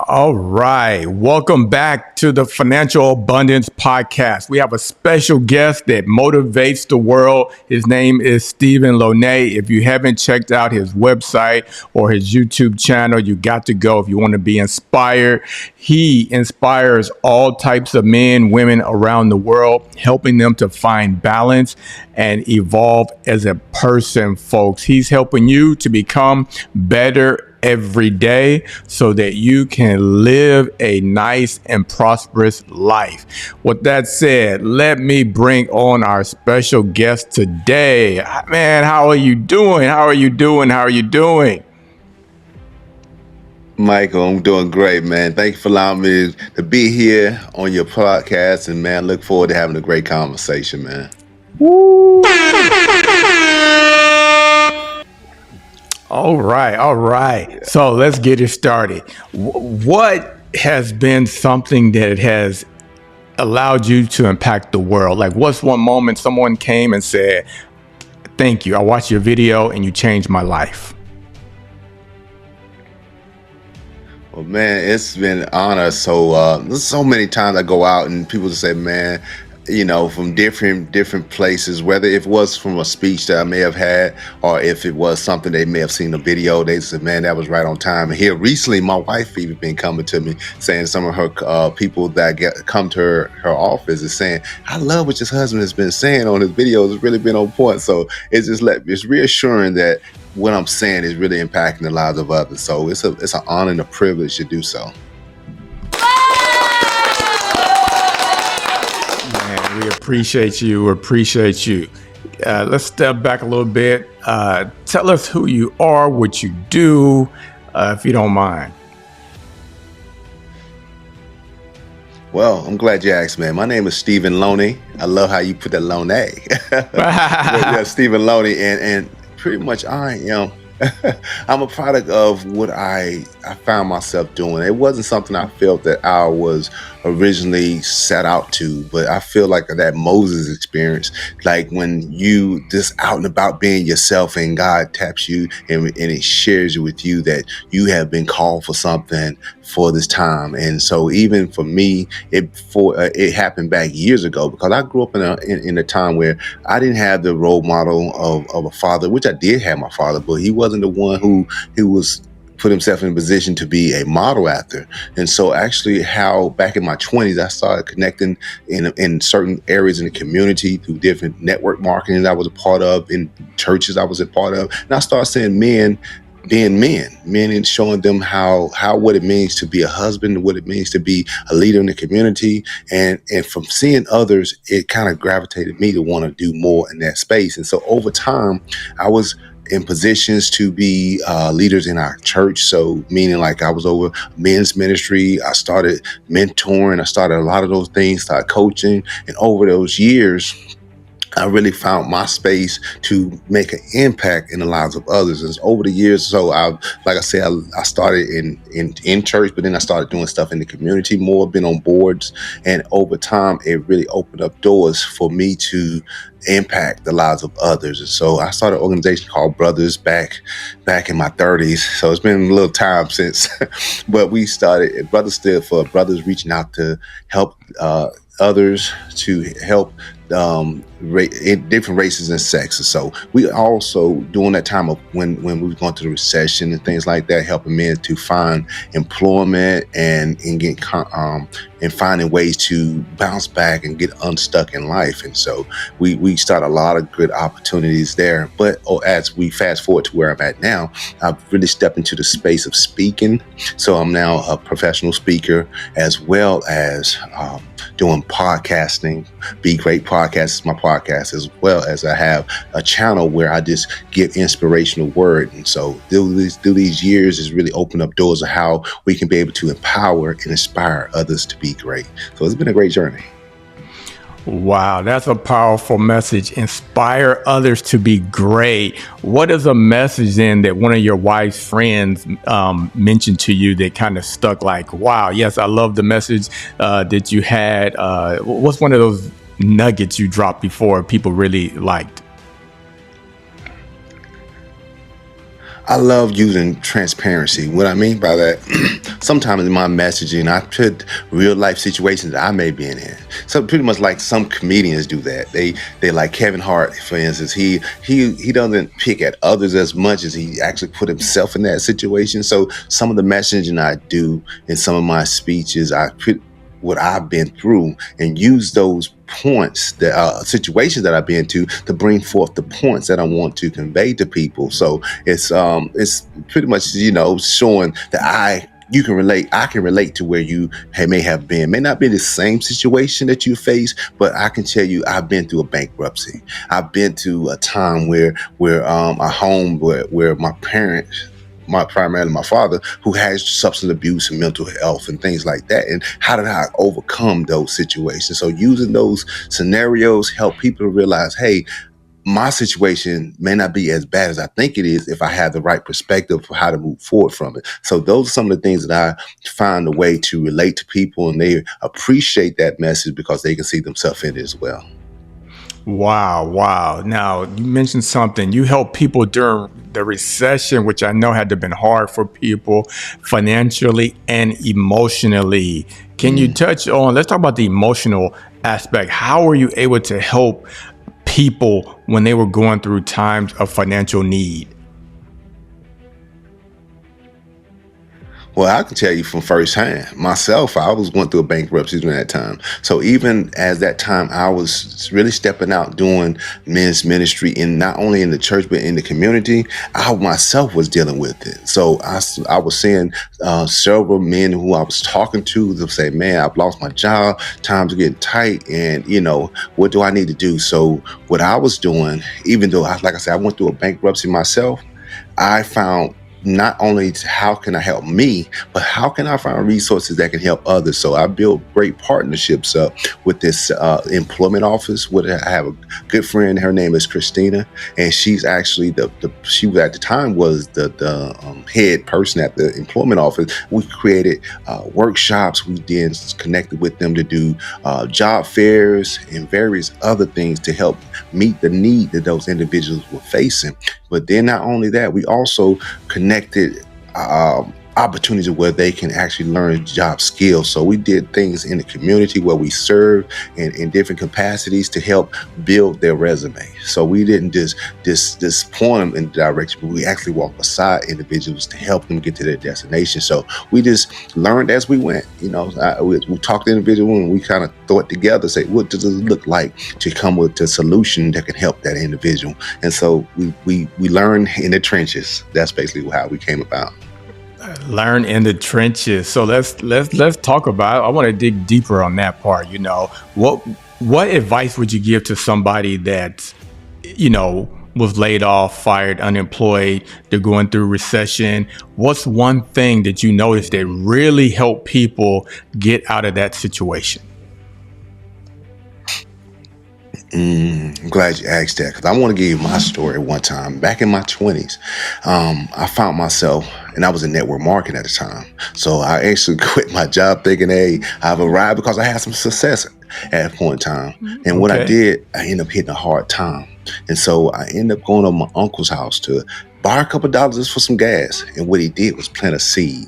All right. Welcome back to the Financial Abundance Podcast. We have a special guest that motivates the world. His name is Stephen Loney. If you haven't checked out his website or his YouTube channel, you got to go if you want to be inspired. He inspires all types of men, women around the world, helping them to find balance and evolve as a person, folks. He's helping you to become better every day so that you can live a nice and prosperous life. With that said, let me bring on our special guest today. Man, how are you doing? How are you doing? How are you doing? Michael, I'm doing great, man. Thank you for allowing me to be here on your podcast, and man, look forward to having a great conversation, man. Woo. All right. So let's get it started. What has been something that has allowed you to impact the world? Like, what's one moment someone came and said, "Thank you, I watched your video and you changed my life"? Well, man, it's been an honor. There's so many times I go out and people say, man, from different places, whether if it was from a speech that I may have had, or if it was something they may have seen a video, they said, man, that was right on time. And here recently, my wife even been coming to me saying some of her people that come to her office is saying, I love what your husband has been saying on his videos. It's really been on point. So it's reassuring that what I'm saying is really impacting the lives of others. So it's an honor and a privilege to do so. We appreciate you. Let's step back a little bit. Tell us who you are, what you do, if you don't mind. Well, I'm glad you asked, man. My name is Stephen Loney. I love how you put that Loney. Yeah, Stephen Loney, and pretty much I am. I'm a product of what I found myself doing. It wasn't something I felt that I was originally set out to, but I feel like that Moses experience, like when you just out and about being yourself and God taps you and it shares with you that you have been called for something for this time. And so even for me, it happened back years ago, because I grew up in a time where I didn't have the role model of a father, which I did have my father, but he wasn't the one who was put himself in a position to be a model after. And so actually how back in my 20s, I started connecting in certain areas in the community through different network marketing that I was a part of, in churches I was a part of. And I started seeing men being men and showing them what it means to be a husband, what it means to be a leader in the community. And from seeing others, it kind of gravitated me to want to do more in that space. And so over time, I was in positions to be leaders in our church. So meaning like I was over men's ministry. I started mentoring. I started a lot of those things, started coaching. And over those years, I really found my space to make an impact in the lives of others. And over the years, so I started in church, but then I started doing stuff in the community more, been on boards. And over time, it really opened up doors for me to impact the lives of others. And so I started an organization called Brothers back in my 30s. So it's been a little time since, but we started, Brothers stood for brothers reaching out to help others, to help different races and sexes. So we also, during that time of when we were going through the recession and things like that, helping men to find employment and get and finding ways to bounce back and get unstuck in life. And so we started a lot of good opportunities there. But as we fast forward to where I'm at now, I've really stepped into the space of speaking. So I'm now a professional speaker, as well as doing podcasting. Be Great Podcast is my podcast, as well as I have a channel where I just give inspirational word. And so through these years has really opened up doors of how we can be able to empower and inspire others to be great. So it's been a great journey. Wow, that's a powerful message. Inspire others to be great. What is a message then that one of your wife's friends mentioned to you that kind of stuck, like, wow, yes, I love the message that you had? What's one of those nuggets you dropped before people really liked? I love using transparency. What I mean by that, sometimes in my messaging, I put real life situations that I may be in. So pretty much like some comedians do that. They like Kevin Hart, for instance. He doesn't pick at others as much as he actually put himself in that situation. So some of the messaging I do in some of my speeches, I put what I've been through and use those points, the situations that I've been to bring forth the points that I want to convey to people. So it's pretty much showing that I can relate to where you may have been. May not be the same situation that you face, but I can tell you I've been through a bankruptcy. I've been to a time where a home where my parents, primarily my father, who has substance abuse and mental health and things like that. And how did I overcome those situations? So using those scenarios help people realize, hey, my situation may not be as bad as I think it is if I have the right perspective for how to move forward from it. So those are some of the things that I find a way to relate to people, and they appreciate that message because they can see themselves in it as well. Wow. Now, you mentioned something. You helped people during the recession, which I know had to have been hard for people financially and emotionally. Can you touch on, let's talk about the emotional aspect. How were you able to help people when they were going through times of financial need? Well, I can tell you from firsthand. Myself, I was going through a bankruptcy during that time. So even as that time, I was really stepping out doing men's ministry in not only in the church, but in the community. I myself was dealing with it. So I was seeing several men who I was talking to. They'll say, man, I've lost my job. Times are getting tight. And, what do I need to do? So what I was doing, even though, like I said, I went through a bankruptcy myself, I found not only how can I help me, but how can I find resources that can help others? So I built great partnerships with this employment office. I have a good friend. Her name is Christina, and she's actually she was at the time was the head person at the employment office. We created workshops. We then connected with them to do job fairs and various other things to help meet the need that those individuals were facing. But then not only that, we also connected opportunities where they can actually learn job skills. So we did things in the community where we served in different capacities to help build their resume. So we didn't just point them in the direction, but we actually walked beside individuals to help them get to their destination. So we just learned as we went. We talked to individuals and we kind of throw it together, say, what does it look like to come with a solution that can help that individual? And so we learned in the trenches. That's basically how we came about. Learn in the trenches. So let's talk about, I want to dig deeper on that part. What advice would you give to somebody that, was laid off, fired, unemployed, they're going through recession? What's one thing that you noticed that really helped people get out of that situation? I'm glad you asked that, because I want to give you my story. One time back in my 20s, I found myself, and I was in network marketing at the time. So I actually quit my job thinking, hey, I've arrived, because I had some success at a point in time. And what I did, I ended up hitting a hard time. And so I ended up going to my uncle's house to borrow a couple of dollars just for some gas. And what he did was plant a seed.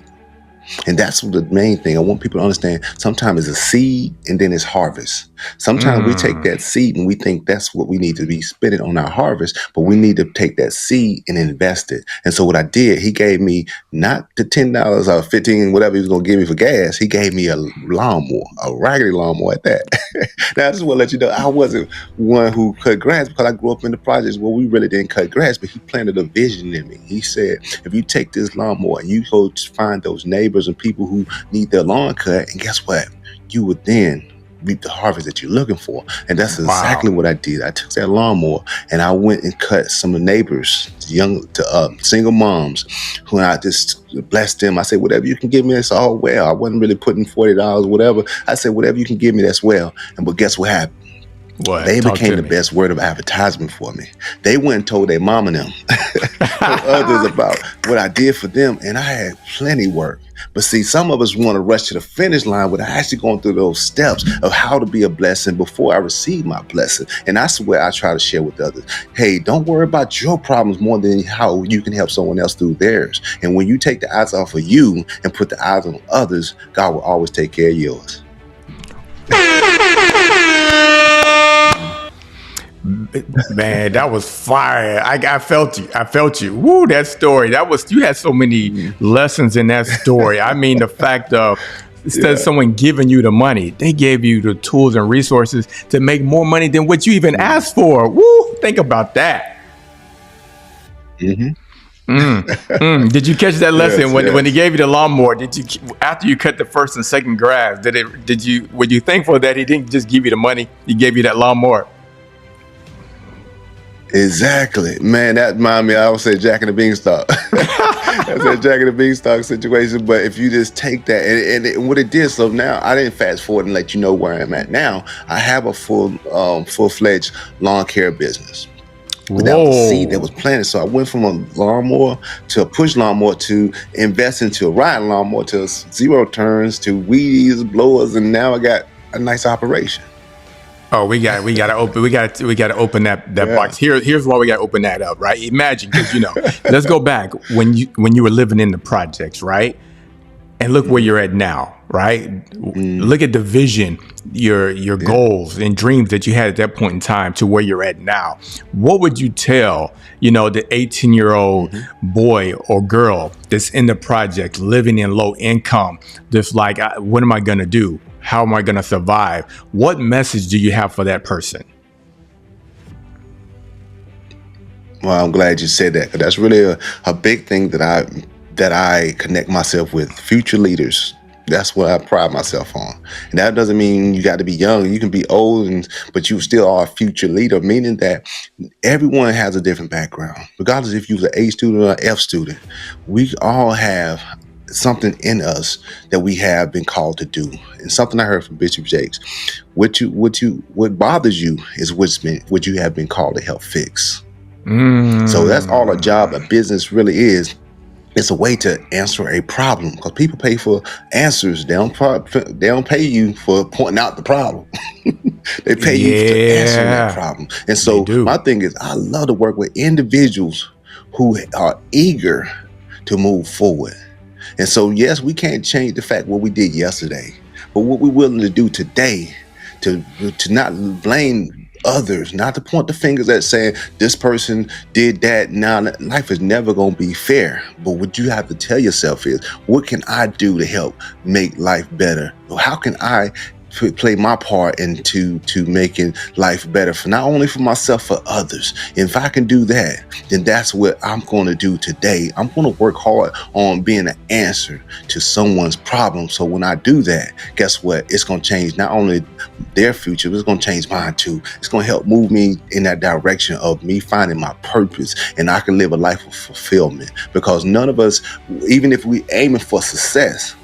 And that's the main thing I want people to understand. Sometimes it's a seed and then it's harvest. Sometimes we take that seed and we think that's what we need to be spending on our harvest, but we need to take that seed and invest it. And so what I did, he gave me not the $10 or $15, whatever he was going to give me for gas. He gave me a lawnmower, a raggedy lawnmower at that. Now, I just want to let you know, I wasn't one who cut grass, because I grew up in the projects where we really didn't cut grass, but he planted a vision in me. He said, if you take this lawnmower and you go find those neighbors and people who need their lawn cut, and guess what? You would then reap the harvest that you're looking for. And that's exactly what I did. I took that lawnmower and I went and cut some of the neighbors, single moms, who I just blessed them. I said, whatever you can give me, that's all well. I wasn't really putting $40, whatever. I said, whatever you can give me, that's well. But guess what happened? What? They Talk became to the me. best word of advertisement for me. They went and told their mom and them, told others about what I did for them, and I had plenty work. But see, some of us want to rush to the finish line without actually going through those steps of how to be a blessing before I receive my blessing. And that's what I try to share with others. Hey, don't worry about your problems more than how you can help someone else through theirs. And when you take the eyes off of you and put the eyes on others, God will always take care of yours. Man, that was fire. I felt you. I felt you. Woo, that story. You had so many lessons in that story. I mean, the fact of instead of someone giving you the money, they gave you the tools and resources to make more money than what you even asked for. Woo, think about that. Mm-hmm. Did you catch that lesson Yes, when he yes. gave you the lawnmower? After you cut the first and second grass? Were you thankful that he didn't just give you the money? He gave you that lawnmower. Exactly, man. That reminded me. I always say Jack and the Beanstalk. That's a Jack and the Beanstalk situation. But if you just take that and what it did, so now I didn't fast forward and let you know where I'm at now. I have a full-fledged lawn care business. But that was the seed that was planted. So I went from a lawnmower to a push lawnmower to invest into a ride lawnmower to zero turns to weed eaters, blowers, and now I got a nice operation. Oh, we got to open that box. Here's why we got to open that up, right? Imagine, because let's go back when you were living in the projects, right? And look where you're at now, right? Look at the vision, your goals and dreams that you had at that point in time to where you're at now. What would you tell, the 18-year-old boy or girl that's in the project, living in low income, that's like, what am I going to do? How am I going to survive? What message do you have for that person? Well, I'm glad you said that, because that's really a big thing that I connect myself with future leaders. That's what I pride myself on. And that doesn't mean you got to be young. You can be old, but you still are a future leader, meaning that everyone has a different background. Regardless if you're an A student or an F student, we all have something in us that we have been called to do. And something I heard from Bishop Jakes, what bothers you is what you have been called to help fix. So that's all a job, a business really is. It's a way to answer a problem, because people pay for answers. They don't pay you for pointing out the problem. They pay you to answer that problem. And so my thing is, I love to work with individuals who are eager to move forward. And so, yes, we can't change the fact what we did yesterday, but what we're willing to do today to not blame others, not to point the fingers at saying this person did that. Now, life is never going to be fair. But what you have to tell yourself is, what can I do to help make life better? How can I play my part into making life better, for not only for myself, for others? And if I can do that, then that's what I'm going to do today. I'm going to work hard on being an answer to someone's problem. So when I do that, guess what? It's going to change not only their future, but it's going to change mine too. It's going to help move me in that direction of me finding my purpose, and I can live a life of fulfillment. Because none of us, even if we aiming for success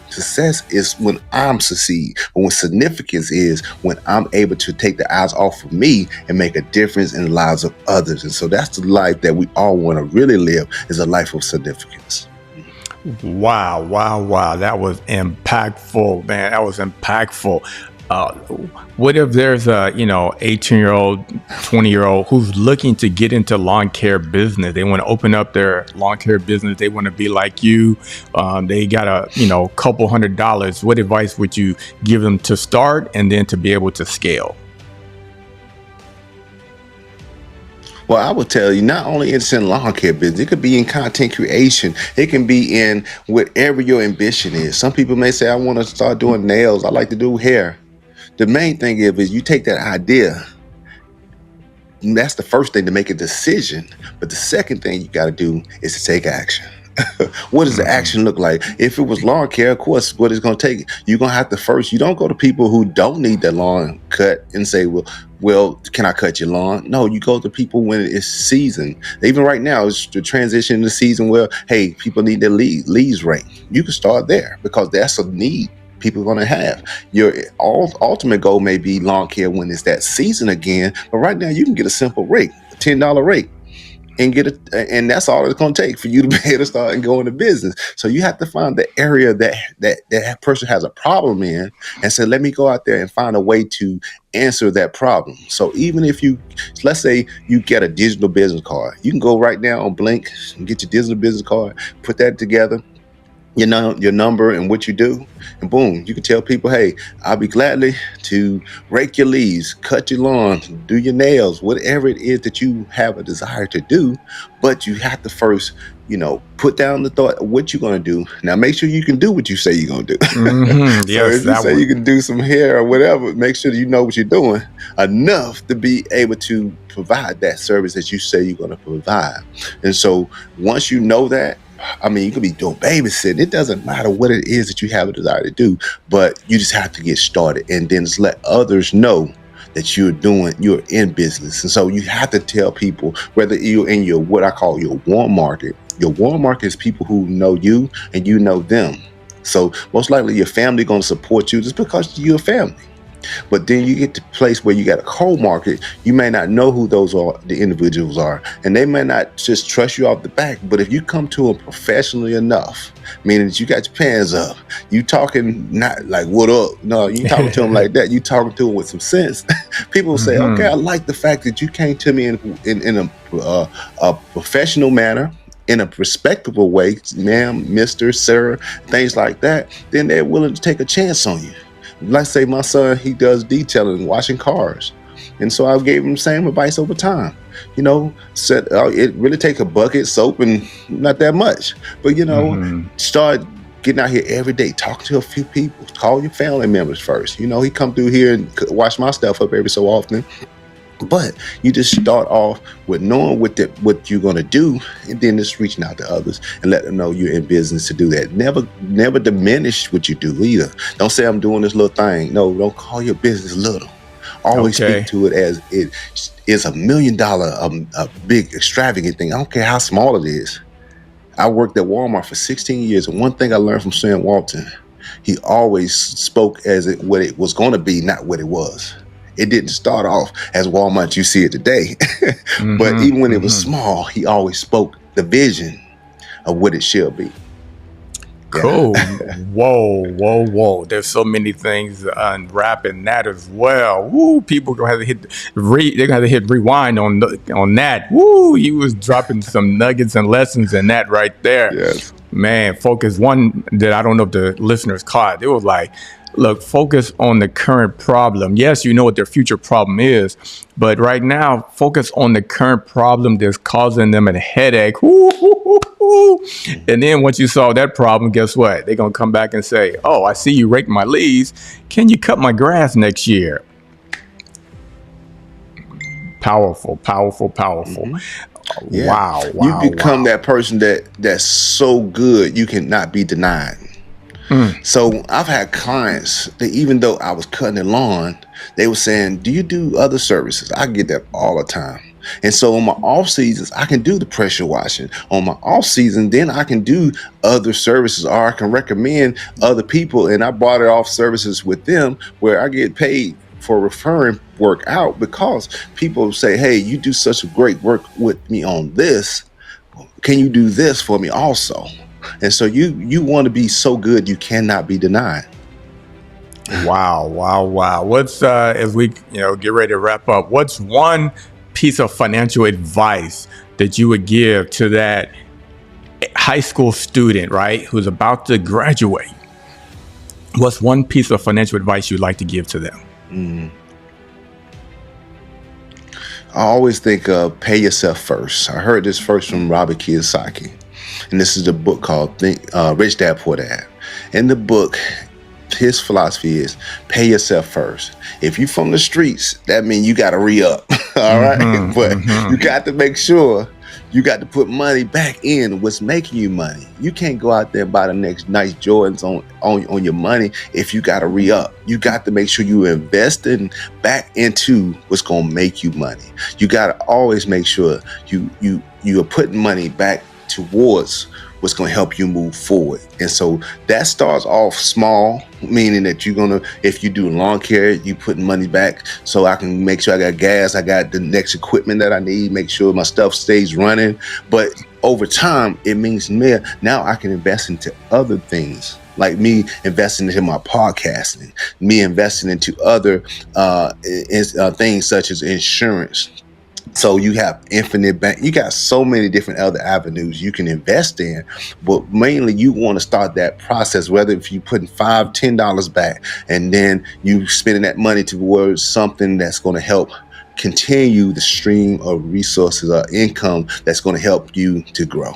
is when I'm succeed. But when significance is when I'm able to take the eyes off of me and make a difference in the lives of others. And so that's the life that we all want to really live, is a life of significance. Wow. That was impactful, man. That was impactful. What if there's a 18-year-old, 20-year-old who's looking to get into lawn care business? They want to open up their lawn care business. They want to be like you. They got a couple $100s. What advice would you give them to start and then to be able to scale? Well, I would tell you, not only it's in lawn care business, it could be in content creation. It can be in whatever your ambition is. Some people may say, I want to start doing nails. I like to do hair. The main thing is you take that idea. That's the first thing, to make a decision. But the second thing you got to do is to take action. What does the action look like? If it was lawn care, of course, what it's going to take, you're going to have to first, you don't go to people who don't need their lawn cut and say, well, can I cut your lawn? No, you go to people when it's season. Even right now, it's the transition in the season where, hey, people need their leaves raked. You can start there, because that's a need. people are going to have. Your ultimate goal may be lawn care when it's that season again, but right now you can get a simple rake, a $10 rake, and get it, and that's all it's going to take for you to be able to start and go into business. So you have to find the area that person has a problem in, and say, let me go out there and find a way to answer that problem. So even if let's say you get a digital business card, you can go right now on Blink and get your digital business card, put that together, your number and what you do, and boom, you can tell people, hey, I'll be gladly to rake your leaves, cut your lawn, do your nails, whatever it is that you have a desire to do. But you have to first, put down the thought of what you're going to do. Now make sure you can do what you say you're going to do. So Yes, if you say you can do some hair or whatever, make sure that you know what you're doing enough to be able to provide that service that you say you're going to provide. And so once you know that, I mean, you could be doing babysitting. It doesn't matter what it is that you have a desire to do, but you just have to get started and then just let others know that you're in business. And so you have to tell people, whether you're in what I call your warm market. Your warm market is people who know you and you know them. So most likely your family going to support you just because you're a family. But then you get to a place where you got a cold market. You may not know who the individuals are, and they may not just trust you off the back. But if you come to them professionally enough, meaning that you got your pants up, you talking not like what up, no, you talking to them like that. You talking to them with some sense. People will say, okay, I like the fact that you came to me in a professional manner, in a respectable way, ma'am, Mr., sir, things like that. Then they're willing to take a chance on you. Let's say my son, he does detailing, washing cars. And so I gave him the same advice over time. It really take a bucket, soap, and not that much. But, start getting out here every day, talking to a few people, call your family members first. He come through here and wash my stuff up every so often. But you just start off with knowing what you're going to do, and then just reaching out to others and let them know you're in business to do that. Never diminish what you do either. Don't say I'm doing this little thing. No, don't call your business little. Always speak to it as it is $1 million, a big extravagant thing. I don't care how small it is. I worked at Walmart for 16 years, and one thing I learned from Sam Walton, he always spoke as what it was going to be, not what it was. It didn't start off as Walmart you see it today. But even when it was small, he always spoke the vision of what it should be. Cool. Whoa. There's so many things to unwrap in that as well. Woo, people gonna have to hit rewind on that. Woo, you was dropping some nuggets and lessons in that right there. Yes. Man, focus. One that I don't know if the listeners caught. It was like, look, focus on the current problem. Yes, you know what their future problem is, but right now, focus on the current problem that's causing them a headache. And then once you solve that problem, guess what? They're going to come back and say, oh, I see you raked my leaves. Can you cut my grass next year? Powerful. Yeah. Wow. You become that person that's so good you cannot be denied. So I've had clients that even though I was cutting the lawn, they were saying, do you do other services? I get that all the time. And so on my off seasons, I can do the pressure washing. On my off season, then I can do other services, or I can recommend other people. And I bought it off services with them where I get paid for referring work out, because people say, hey, you do such a great work with me on this. Can you do this for me also? And so you want to be so good you cannot be denied. Wow. What's as we get ready to wrap up, what's one piece of financial advice that you would give to that high school student, right, who's about to graduate? What's one piece of financial advice you'd like to give to them? I always think pay yourself first. I heard this first from Robert Kiyosaki. And this is the book called Rich Dad Poor Dad. In the book, his philosophy is pay yourself first. If you're from the streets, that means you got to re-up. All right. But you got to make sure you got to put money back in what's making you money. You can't go out there and buy the next nice Jordans on your money if you got to re-up. You got to make sure you investing back into what's going to make you money. You got to always make sure you are putting money back towards what's going to help you move forward. And so that starts off small, meaning that you're going to, if you do lawn care, you putting money back so I can make sure I got gas, I got the next equipment that I need, make sure my stuff stays running. But over time, it means now I can invest into other things, like me investing into my podcasting, me investing into other things such as insurance. So you have infinite bank. You got so many different other avenues you can invest in, but mainly you want to start that process. Whether if you putting $5, $10 back, and then you spending that money towards something that's going to help continue the stream of resources or income that's going to help you to grow.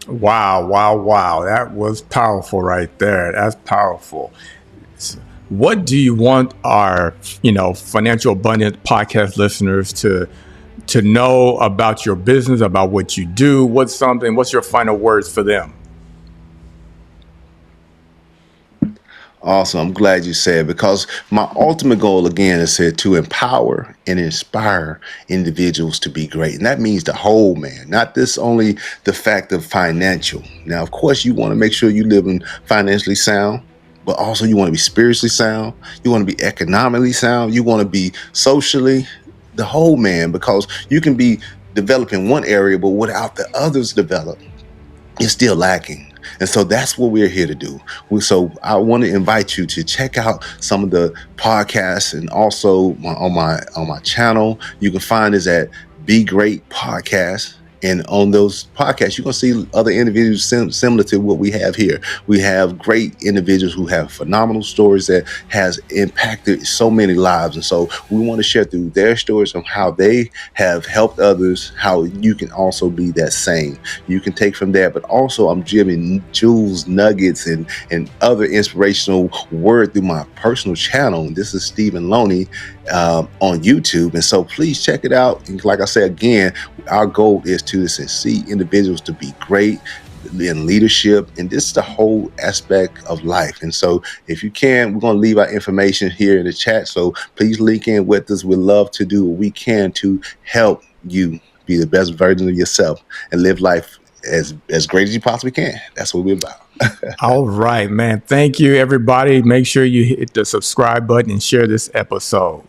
Wow, wow, wow. That was powerful right there. That's powerful. What do you want our, Financial Abundance podcast listeners to know about your business, about what you do? What's your final words for them? Awesome. I'm glad you said, because my ultimate goal again is to empower and inspire individuals to be great. And that means the whole man, not this only the fact of financial. Now, of course, you want to make sure you live in financially sound, but also you want to be spiritually sound. You want to be economically sound. You want to be socially the whole man, because you can be developing one area, but without the others develop, it's still lacking. And so that's what we're here to do. So I want to invite you to check out some of the podcasts, and also on my channel. You can find us at Be Great Podcast. And on those podcasts, you're going to see other individuals similar to what we have here. We have great individuals who have phenomenal stories that has impacted so many lives. And so we want to share through their stories of how they have helped others, how you can also be that same. You can take from there, but also I'm giving jewels, nuggets, and other inspirational word through my personal channel. This is Stephen Loney on YouTube. And so please check it out. And like I said, again, our goal is to see individuals to be great in leadership, and this is the whole aspect of life. And so if you can, we're going to leave our information here in the chat, so please link in with us. We'd love to do what we can to help you be the best version of yourself and live life as great as you possibly can. That's what we're about. All right, man. Thank you, everybody. Make sure you hit the subscribe button and share this episode.